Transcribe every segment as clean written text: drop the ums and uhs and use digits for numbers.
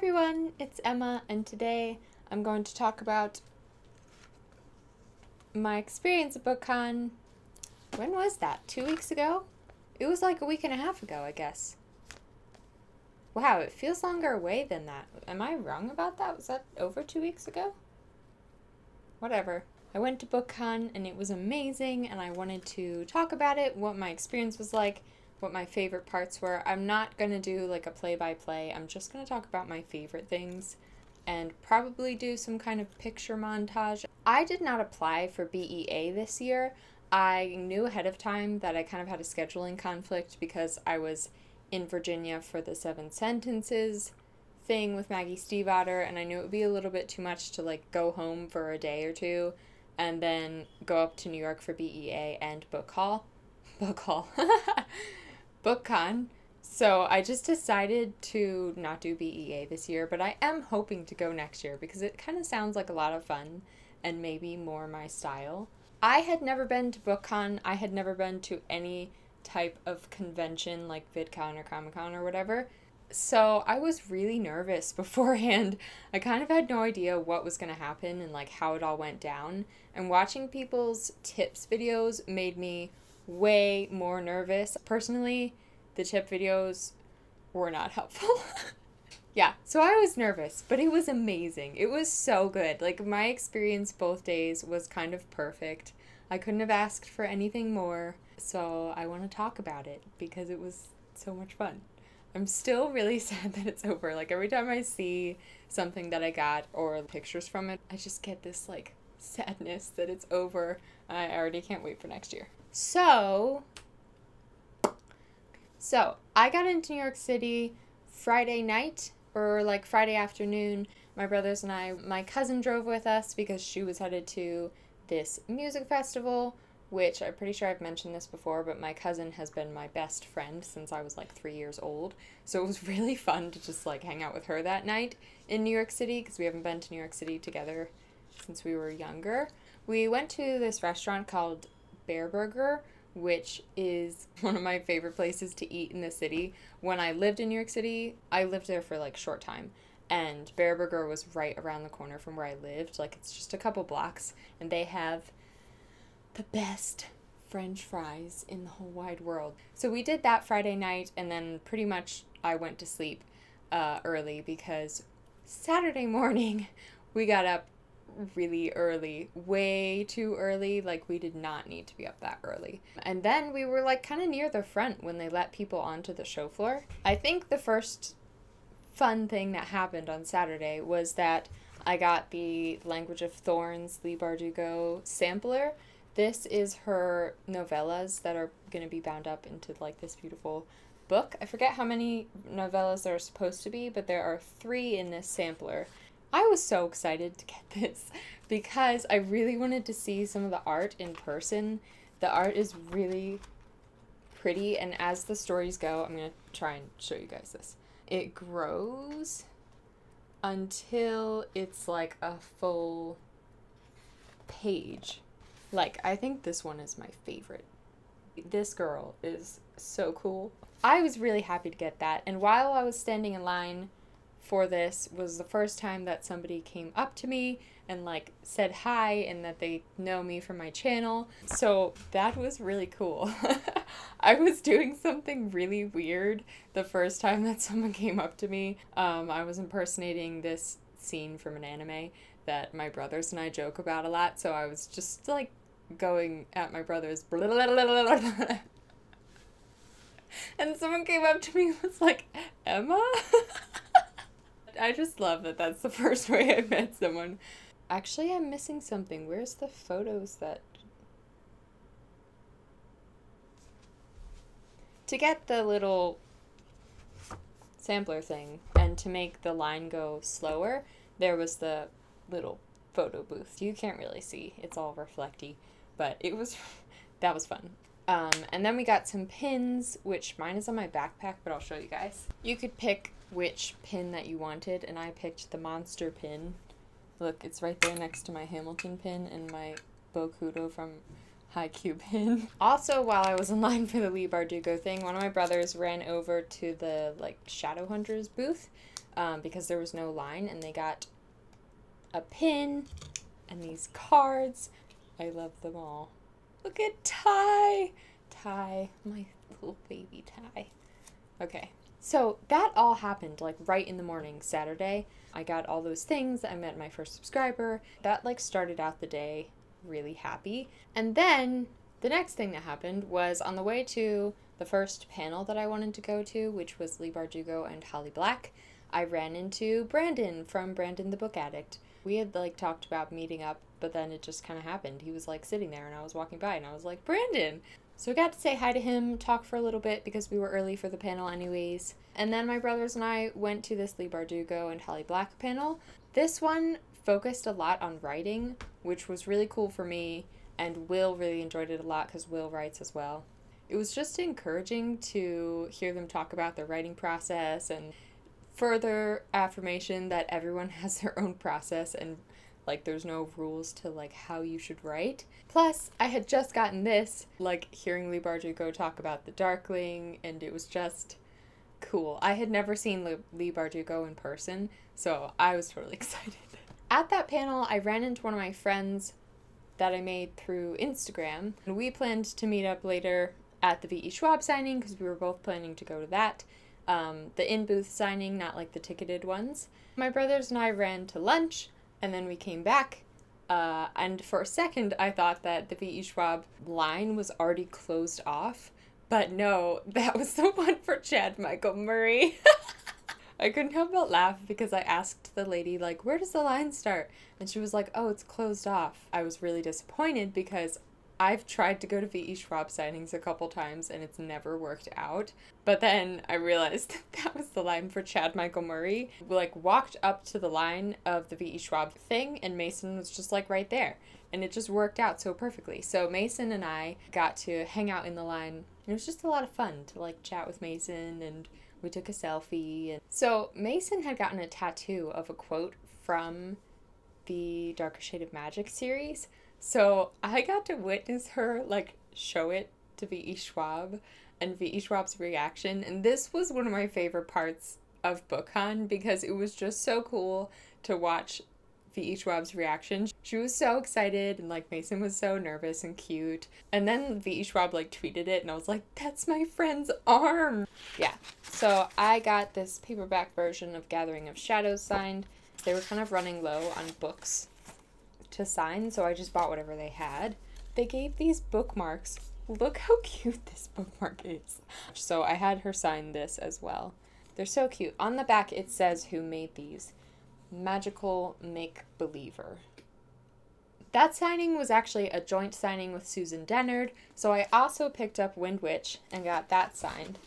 everyone, it's Emma, and today I'm going to talk about my experience at Bookcon. When was that? 2 weeks ago? It was like a week and a half ago, I guess. Wow, it feels longer away than that. Am I wrong about that? Was that over 2 weeks ago? Whatever. I went to Bookcon and it was amazing, and I wanted to talk about it, what my experience was like, what my favorite parts were. I'm not going to do like a play-by-play. I'm just going to talk about my favorite things and probably do some kind of picture montage. I did not apply for BEA this year. I knew ahead of time that I kind of had a scheduling conflict because I was in Virginia for the 7 Sentences thing with Maggie Stiefvater, and I knew it would be a little bit too much to like go home for a day or two and then go up to New York for BEA and Bookcon. So I just decided to not do BEA this year, but I am hoping to go next year because it kind of sounds like a lot of fun and maybe more my style. I had never been to Bookcon. I had never been to any type of convention like VidCon or Comic-Con or whatever. So I was really nervous beforehand. I kind of had no idea what was going to happen and like how it all went down. And watching people's tips videos made me way more nervous. Personally, the tip videos were not helpful. Yeah, so I was nervous, but it was amazing. It was so good. Like, my experience both days was kind of perfect. I couldn't have asked for anything more, so I want to talk about it because it was so much fun. I'm still really sad that it's over. Like, every time I see something that I got or pictures from it, I just get this, like, sadness that it's over. I already can't wait for next year. So I got into New York City Friday night, or like Friday afternoon. My brothers and I, my cousin drove with us because she was headed to this music festival, which I'm pretty sure I've mentioned this before, but my cousin has been my best friend since I was like 3 years old. So it was really fun to just like hang out with her that night in New York City because we haven't been to New York City together since we were younger. We went to this restaurant called Burger, which is one of my favorite places to eat in the city. When I lived in New York City, I lived there for like a short time, and Burger was right around the corner from where I lived. Like, it's just a couple blocks, and they have the best French fries in the whole wide world. So we did that Friday night, and then pretty much I went to sleep early because Saturday morning we got up really early, way too early. Like, we did not need to be up that early. And then we were like kind of near the front when they let people onto the show floor. I think the first fun thing that happened on Saturday was that I got the Language of Thorns Leigh Bardugo sampler. This is her novellas that are going to be bound up into like this beautiful book. I forget how many novellas there are supposed to be, but there are 3 in this sampler. I was so excited to get this because I really wanted to see some of the art in person. The art is really pretty, and as the stories go, I'm going to try and show you guys this. It grows until it's like a full page. Like, I think this one is my favorite. This girl is so cool. I was really happy to get that, and while I was standing in line for this was the first time that somebody came up to me and like said hi and that they know me from my channel. So that was really cool. I was doing something really weird the first time that someone came up to me. I was impersonating this scene from an anime that my brothers and I joke about a lot. So I was just like going at my brothers. And someone came up to me and was like, "Emma?" I just love that that's the first way I met someone. Actually, I'm missing something. Where's the photos that... To get the little sampler thing and to make the line go slower, there was the little photo booth. You can't really see. It's all reflecty, but it was... that was fun. And then we got some pins, which mine is on my backpack, but I'll show you guys. You could pick which pin that you wanted, and I picked the monster pin. Look, it's right there next to my Hamilton pin and my Bokudo from Haikyuu pin. Also, while I was in line for the Leigh Bardugo thing, one of my brothers ran over to the like Shadowhunters booth, because there was no line, and they got a pin and these cards. I love them all. Look at Ty! Ty, my little baby Ty. Okay, so that all happened like right in the morning, Saturday. I got all those things. I met my first subscriber. That like started out the day really happy. And then the next thing that happened was on the way to the first panel that I wanted to go to, which was Leigh Bardugo and Halle, I ran into Brandon from Brandon the Book Addict. We had like talked about meeting up, but then it just kind of happened. He was like sitting there and I was walking by and I was like, Brandon! So I got to say hi to him, talk for a little bit because we were early for the panel anyways. And then my brothers and I went to this Leigh Bardugo and Halle panel. This one focused a lot on writing, which was really cool for me, and Will really enjoyed it a lot because Will writes as well. It was just encouraging to hear them talk about their writing process and further affirmation that everyone has their own process and like there's no rules to like how you should write. Plus, I had just gotten this, like hearing Leigh Bardugo talk about the Darkling, and it was just cool. I had never seen Leigh Bardugo in person, so I was totally excited. At that panel, I ran into one of my friends that I made through Instagram, and we planned to meet up later at the V.E. Schwab signing because we were both planning to go to that. The in-booth signing, not like the ticketed ones. My brothers and I ran to lunch, and then we came back, and for a second I thought that the V.E. Schwab line was already closed off, but no, that was the one for Chad Michael Murray. I couldn't help but laugh because I asked the lady, like, where does the line start? And she was like, oh, it's closed off. I was really disappointed because I've tried to go to V.E. Schwab signings a couple times and it's never worked out. But then I realized that was the line for Chad Michael Murray. We like walked up to the line of the V.E. Schwab thing and Mason was just like right there. And it just worked out so perfectly. So Mason and I got to hang out in the line. It was just a lot of fun to like chat with Mason, and we took a selfie. And so Mason had gotten a tattoo of a quote from the Darker Shade of Magic series. So I got to witness her, like, show it to V.E. Schwab and V.E. Schwab's reaction. And this was one of my favorite parts of Bookcon because it was just so cool to watch V.E. Schwab's reaction. She was so excited and, like, Mason was so nervous and cute. And then V.E. Schwab, like, tweeted it and I was like, that's my friend's arm! Yeah. So I got this paperback version of Gathering of Shadows signed. They were kind of running low on books to sign, so I just bought whatever they had. They gave these bookmarks. Look how cute this bookmark is. So I had her sign this as well. They're so cute. On the back it says who made these. Magical Make-Believer. That signing was actually a joint signing with Susan Dennard, so I also picked up Wind Witch and got that signed.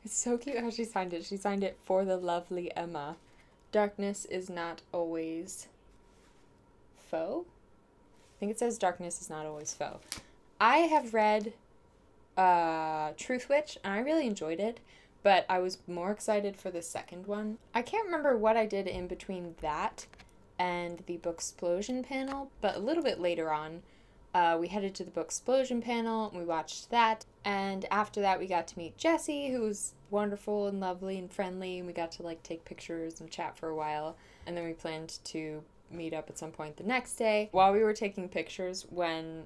It's so cute how she signed it. She signed it for the lovely Emma. Darkness is not always foe? I think it says darkness is not always foe. I have read Truth Witch and I really enjoyed it, but I was more excited for the second one. I can't remember what I did in between that and the Booksplosion panel, but a little bit later on, we headed to the Booksplosion panel and we watched that, and after that we got to meet Jessie, who was wonderful and lovely and friendly, and we got to like take pictures and chat for a while, and then we planned to meet up at some point the next day. While we were taking pictures, when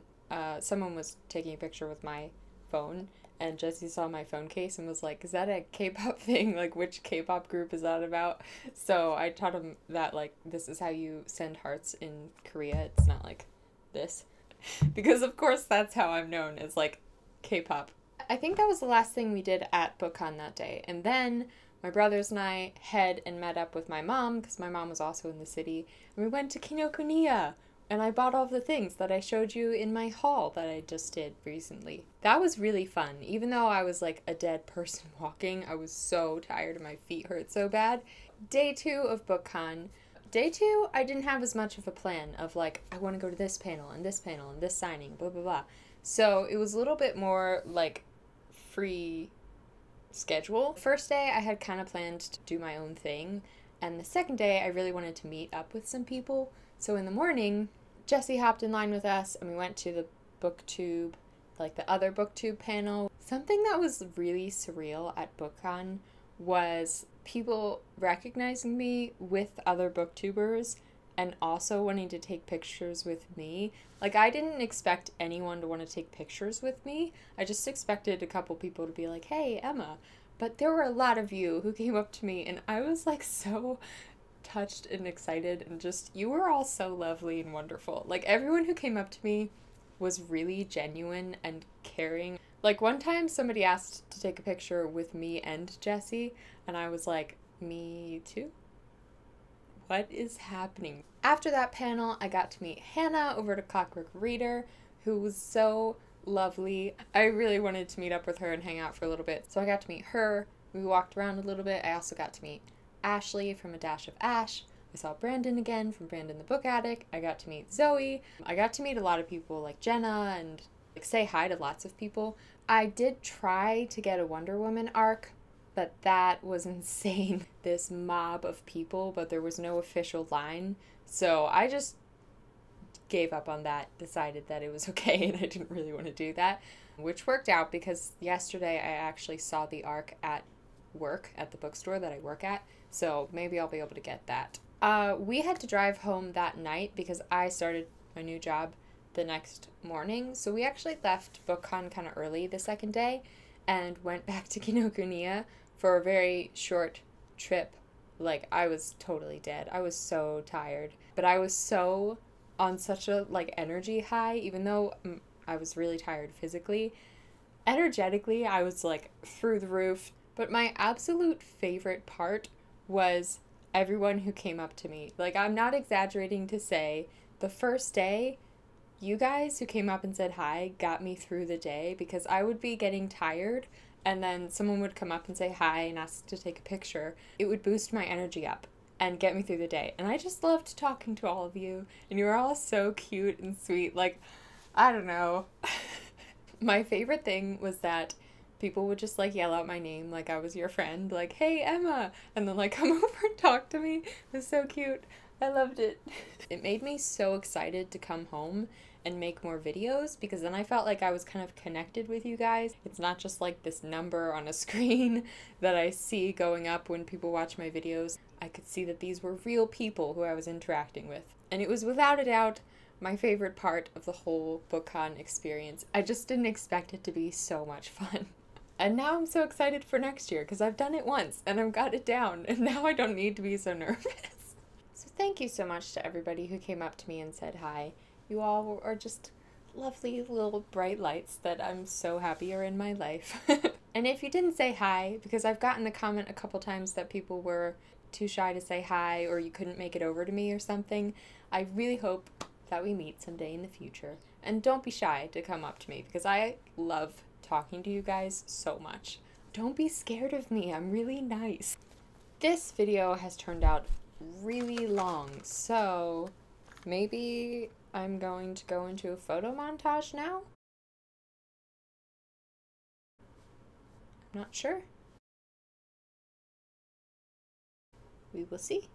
someone was taking a picture with my phone, and Jessie saw my phone case and was like, is that a K-pop thing? Like, which K-pop group is that about? So I taught him that, like, this is how you send hearts in Korea. It's not like this. Because, of course, that's how I'm known, as, like, K-pop. I think that was the last thing we did at Bookcon that day. And then my brothers and I had and met up with my mom, because my mom was also in the city, and we went to Kinokuniya. And I bought all of the things that I showed you in my haul that I just did recently. That was really fun. Even though I was like a dead person walking, I was so tired and my feet hurt so bad. Day 2 of Bookcon. Day 2, I didn't have as much of a plan of like, I want to go to this panel and this signing, blah, blah, blah. So it was a little bit more like free schedule. First day, I had kind of planned to do my own thing. And the second day, I really wanted to meet up with some people. So in the morning, Jessie hopped in line with us and we went to the BookTube, like the other BookTube panel. Something that was really surreal at Bookcon was people recognizing me with other booktubers and also wanting to take pictures with me. Like, I didn't expect anyone to want to take pictures with me. I just expected a couple people to be like, hey, Emma. But there were a lot of you who came up to me, and I was like so touched and excited, and just, you were all so lovely and wonderful. Like, everyone who came up to me was really genuine and caring. Like, one time somebody asked to take a picture with me and Jessie, and I was like, me too? What is happening? After that panel, I got to meet Hannah over at Clockwork Reader, who was so lovely. I really wanted to meet up with her and hang out for a little bit, so I got to meet her. We walked around a little bit. I also got to meet Ashley from A Dash of Ash. I saw Brandon again from Brandon the Book Addict. I got to meet Zoe. I got to meet a lot of people like Jenna and like say hi to lots of people. I did try to get a Wonder Woman arc, but that was insane. This mob of people, but there was no official line. So I just gave up on that, decided that it was okay, and I didn't really want to do that, which worked out because yesterday I actually saw the arc at work, at the bookstore that I work at, so maybe I'll be able to get that. We had to drive home that night because I started my new job the next morning, so we actually left Bookcon kind of early the second day and went back to Kinokuniya for a very short trip. Like, I was totally dead. I was so tired, but I was so on such a like energy high, even though I was really tired physically. Energetically, I was like through the roof. But my absolute favorite part was everyone who came up to me. Like, I'm not exaggerating to say, the first day, you guys who came up and said hi got me through the day, because I would be getting tired and then someone would come up and say hi and ask to take a picture. It would boost my energy up and get me through the day. And I just loved talking to all of you, and you were all so cute and sweet. Like, I don't know. My favorite thing was that people would just like yell out my name like I was your friend, like, hey, Emma, and then like come over and talk to me. It was so cute. I loved it. It made me so excited to come home and make more videos, because then I felt like I was kind of connected with you guys. It's not just like this number on a screen that I see going up when people watch my videos. I could see that these were real people who I was interacting with. And it was without a doubt my favorite part of the whole Bookcon experience. I just didn't expect it to be so much fun. And now I'm so excited for next year because I've done it once and I've got it down, and now I don't need to be so nervous. So thank you so much to everybody who came up to me and said hi. You all are just lovely little bright lights that I'm so happy are in my life. And if you didn't say hi, because I've gotten the comment a couple times that people were too shy to say hi or you couldn't make it over to me or something, I really hope that we meet someday in the future. And don't be shy to come up to me, because I love talking to you guys so much. Don't be scared of me. I'm really nice. This video has turned out really long, so maybe I'm going to go into a photo montage now? I'm not sure. We will see.